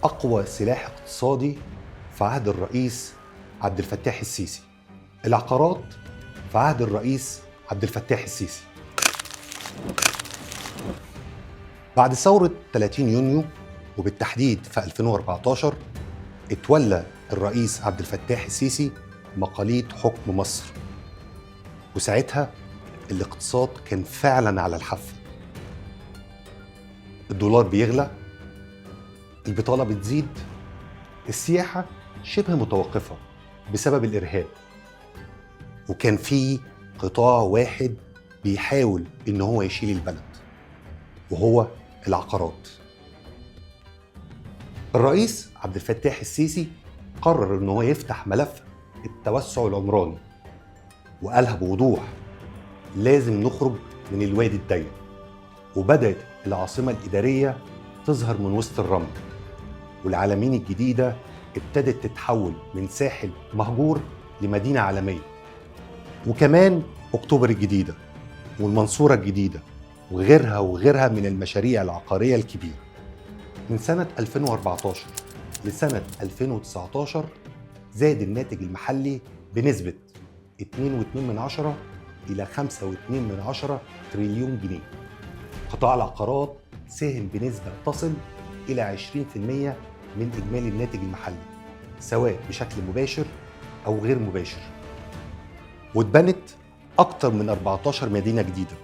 أقوى سلاح اقتصادي في عهد الرئيس عبد الفتاح السيسي. العقارات في عهد الرئيس عبد الفتاح السيسي. بعد ثورة 30 يونيو وبالتحديد في 2014 اتولى الرئيس عبد الفتاح السيسي مقاليد حكم مصر، وساعتها الاقتصاد كان فعلا على الحافة. الدولار بيغلى، البطالة بتزيد، السياحة شبه متوقفة بسبب الإرهاب، وكان في قطاع واحد بيحاول إن هو يشيل البلد وهو العقارات. الرئيس عبد الفتاح السيسي قرر إن هو يفتح ملف التوسع العمراني، وقالها بوضوح: لازم نخرج من الوادي الضيق. وبدأت العاصمة الإدارية تظهر من وسط الرمل، والعلمين الجديدة ابتدت تتحول من ساحل مهجور لمدينة عالمية، وكمان أكتوبر الجديدة والمنصورة الجديدة وغيرها وغيرها من المشاريع العقارية الكبيرة. من سنة 2014 لسنة 2019 زاد الناتج المحلي بنسبة 2.2 إلى 5.2 تريليون جنيه. قطاع العقارات ساهم بنسبة تصل إلى 20% من إجمالي الناتج المحلي، سواء بشكل مباشر أو غير مباشر. واتبنت أكتر من 14 مدينة جديدة،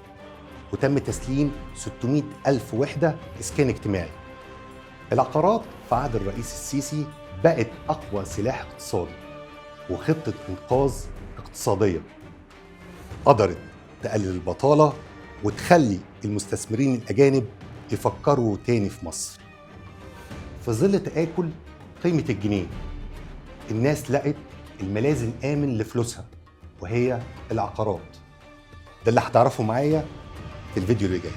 وتم تسليم 600 ألف وحدة إسكان اجتماعي. العقارات في عهد الرئيس السيسي بقت أقوى سلاح اقتصادي وخطة إنقاذ اقتصادية قدرت تقلل البطالة وتخلي المستثمرين الأجانب يفكروا تاني في مصر. في ظل تآكل قيمة الجنيه، الناس لقت الملاذ الآمن لفلوسها وهي العقارات. ده اللي هتعرفه معايا في الفيديو اللي جاي.